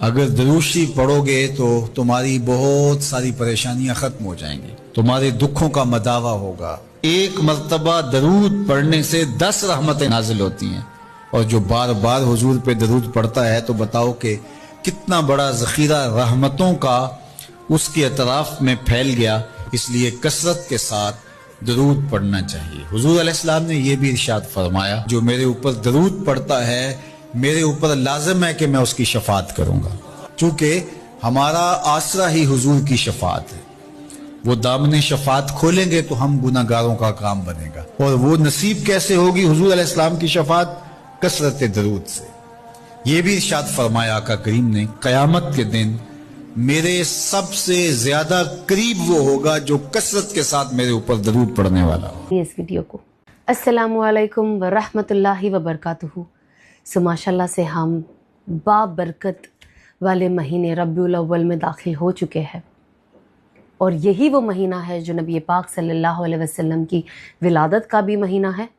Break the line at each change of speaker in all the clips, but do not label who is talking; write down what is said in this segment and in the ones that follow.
अगर दरूशी पढ़ोगे तो तुम्हारी बहुत सारी परेशानियां खत्म हो जाएंगी, तुम्हारे दुखों का मदावा होगा। एक मर्तबा दरूद पढ़ने से 10 रहमतें नाजिल होती हैं, और जो बार बार हुजूर पे दरूद पढ़ता है तो बताओ कि कितना बड़ा ज़ख़ीरा रहमतों का उसके अतराफ में फैल गया। इसलिए कसरत के साथ दरूद पढ़ना चाहिए। हुजूर अलैहिस्सलाम ने यह भी इरशाद फरमाया, जो मेरे ऊपर दरूद पढ़ता है मेरे ऊपर लाजिम है कि मैं उसकी शफात करूंगा। चूंकि हमारा आसरा ही हुजूर की शफात है, वो दामने शफात खोलेंगे तो हम गुनाहगारों का काम बनेगा। और वो नसीब कैसे होगी हुजूर अलैहिस्सलाम की शफात? कसरत दरूद से। ये भी इरशाद फरमाया आका करीम ने, क़यामत के दिन मेरे सबसे ज्यादा करीब वो होगा जो कसरत के साथ मेरे ऊपर दरूद पढ़ने वाला हो।
इस वीडियो को अस्सलामु अलैकुम व रहमतुल्लाहि व बरकातुहू। सो माशाल्लाह से हम बाबरकत वाले महीने रब्बिउल अव्वल में दाखिल हो चुके हैं, और यही वो महीना है जो नबी पाक सल्लल्लाहु अलैहि वसल्लम की विलादत का भी महीना है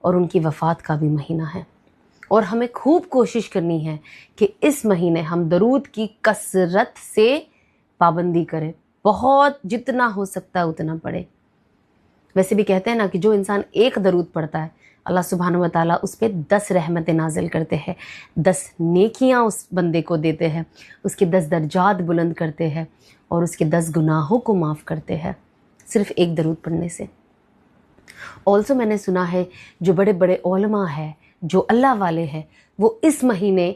और उनकी वफ़ात का भी महीना है। और हमें खूब कोशिश करनी है कि इस महीने हम दरूद की कसरत से पाबंदी करें, बहुत जितना हो सकता है उतना पढ़े। वैसे भी कहते हैं ना कि जो इंसान एक दरूद पढ़ता है अल्लाह सुब्हानहू व तआला उस पर 10 रहमतें नाजिल करते हैं, 10 नेकियां उस बंदे को देते हैं, उसके 10 दर्जात बुलंद करते हैं और उसके 10 गुनाहों को माफ़ करते हैं सिर्फ़ एक दरूद पढ़ने से। ऑल्सो मैंने सुना है जो बड़े बड़े उलमा है, जो अल्लाह वाले हैं, वो इस महीने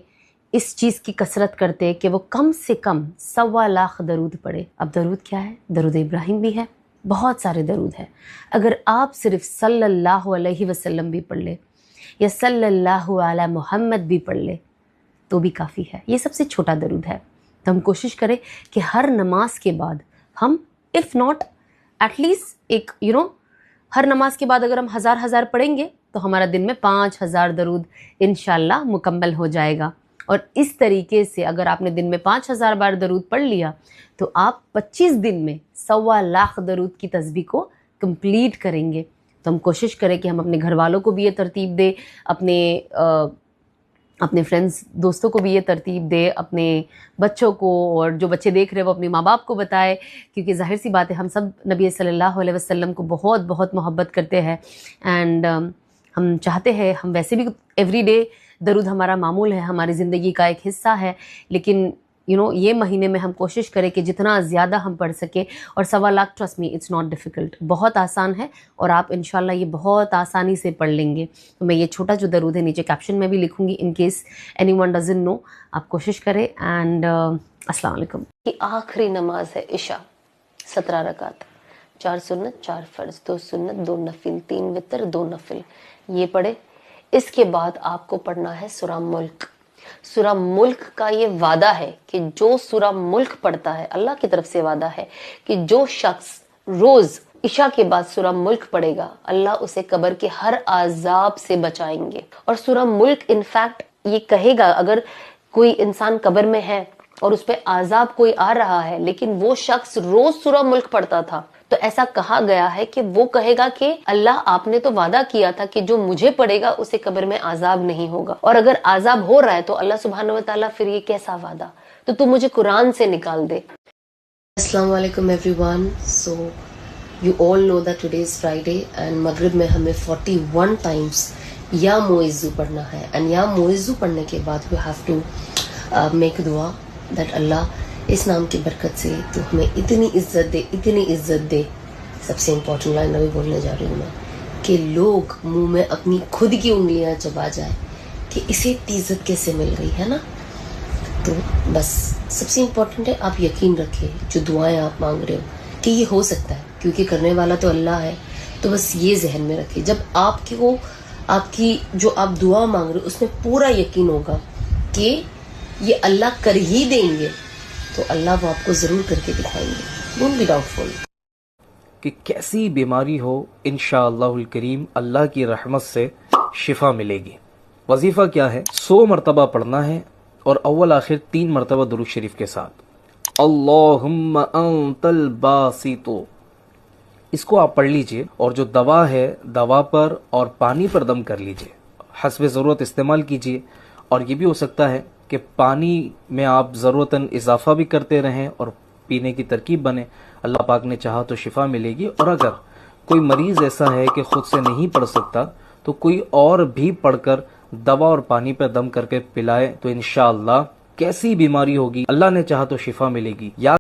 इस चीज़ की कसरत करते हैं कि वो कम से कम 1.25 लाख दरूद पढ़े। अब दरूद क्या है? दरूद इब्राहिम भी है, बहुत सारे दरूद हैं। अगर आप सिर्फ सल्लल्लाहु अलैहि वसल्लम भी पढ़ ले या सल्लल्लाहु अला मुहम्मद भी पढ़ ले तो भी काफ़ी है। ये सबसे छोटा दरूद है। तो हम कोशिश करें कि हर नमाज के बाद हम इफ़ नॉट एटलीस्ट एक हर नमाज के बाद अगर हम हज़ार पढ़ेंगे तो हमारा दिन में 5000 दरूद इंशाल्लाह मुकम्मल हो जाएगा। और इस तरीके से अगर आपने दिन में 5000 बार दरूद पढ़ लिया तो आप 25 दिन में 1.25 लाख दरूद की तस्बीह को कंप्लीट करेंगे। तो हम कोशिश करें कि हम अपने घर वालों को भी ये तरतीब दें, अपने फ्रेंड्स दोस्तों को भी ये तरतीब दे, अपने बच्चों को, और जो बच्चे देख रहे हैं वो अपने माँ बाप को बताए, क्योंकि ज़ाहिर सी बात है हम सब नबी सल्लल्लाहु अलैहि वसल्लम को बहुत बहुत मोहब्बत करते हैं। एंड हम चाहते हैं, हम वैसे भी एवरी डे दरूद हमारा मामूल है, हमारी ज़िंदगी का एक हिस्सा है, लेकिन ये महीने में हम कोशिश करें कि जितना ज़्यादा हम पढ़ सके। और 1.25 lakh, trust me, it's not difficult, बहुत आसान है और आप इंशाल्लाह ये बहुत आसानी से पढ़ लेंगे। तो मैं ये छोटा जो दरूद है नीचे कैप्शन में भी लिखूँगी, in case anyone doesn't know, आप कोशिश करें। एंड अस्सलाम वालेकुम। की आखिरी नमाज है इशा, 17 रकात, 4 सुन्नत 4 फ़र्ज, 2 सुन्नत 2 नफिल, 3 वितर 2 नफिल, ये पढ़े। इसके बाद आपको पढ़ना है सूरा मुल्क। सूरा मुल्क का ये वादा है कि जो सूरा मुल्क पढ़ता है, अल्लाह की तरफ से वादा है कि जो शख्स रोज इशा के बाद सूरा मुल्क पढ़ेगा, अल्लाह उसे कब्र के हर आजाब से बचाएंगे। और सूरा मुल्क इनफैक्ट ये कहेगा, अगर कोई इंसान कब्र में है और उस पे आजाब कोई आ रहा है लेकिन वो शख्स रोज सूरा मुल्क पढ़ता था, तो ऐसा कहा गया है कि वो कहेगा कि अल्लाह आपने तो वादा किया था कि जो मुझे पढ़ेगा उसे कब्र में आजाब नहीं होगा, और अगर आजाब हो रहा है तो अल्लाह सुब्हानहू व तआला फिर ये कैसा वादा, तो तू मुझे कुरान से निकाल दे। अस्सलाम वालेकुम everyone. So you all know that today is Friday and मगरिब में हमें 41 टाइम्स या मुइज़्ज़ू पढ़ना है। एंड या मुइज़्ज़ू पढ़ने के बाद वी हैव टू मेक दुआ दैट अल्लाह इस नाम की बरकत से तो हमें इतनी इज्जत दे, इतनी इज्जत दे। सबसे इम्पोर्टेंट लाइन अभी बोलने जा रही हूँ मैं, कि लोग मुंह में अपनी खुद की उंगलियां चबा जाए कि इसे इतनी इज्जत कैसे मिल गई है ना। तो बस सबसे इम्पोर्टेंट है आप यकीन रखें जो दुआएं आप मांग रहे हो कि ये हो सकता है, क्योंकि करने वाला तो अल्लाह है। तो बस ये जहन में रखें, जब आपकी जो आप दुआ मांग रहे हो उसमें पूरा यकीन होगा कि ये अल्लाह कर ही देंगे, तो अल्लाह वो आपको जरूर करके दिखाएंगे। Don't be doubtful.
कि कैसी बीमारी हो, इंशाअल्लाहुल करीम अल्लाह की रहमत से शिफा मिलेगी। वजीफा क्या है? 100 मरतबा पढ़ना है और अव्वल आखिर 3 मरतबा दुरूद शरीफ के साथ अल्लाहुम्मा अंतल बासितो, इसको आप पढ़ लीजिए। और जो दवा है, दवा पर और पानी पर दम कर लीजिए, हस्बे ज़रूरत इस्तेमाल कीजिए। और ये भी हो सकता है کہ پانی میں آپ ضرورتاً اضافہ بھی کرتے رہیں اور پینے کی ترکیب بنے. اللہ پاک نے چاہا تو شفا ملے گی. اور اگر کوئی مریض ایسا ہے کہ خود سے نہیں پڑھ سکتا تو کوئی اور بھی پڑھ کر دوا اور پانی پہ دم کر کے پلائے تو انشاءاللہ کیسی بیماری ہوگی اللہ نے چاہا تو شفا ملے گی.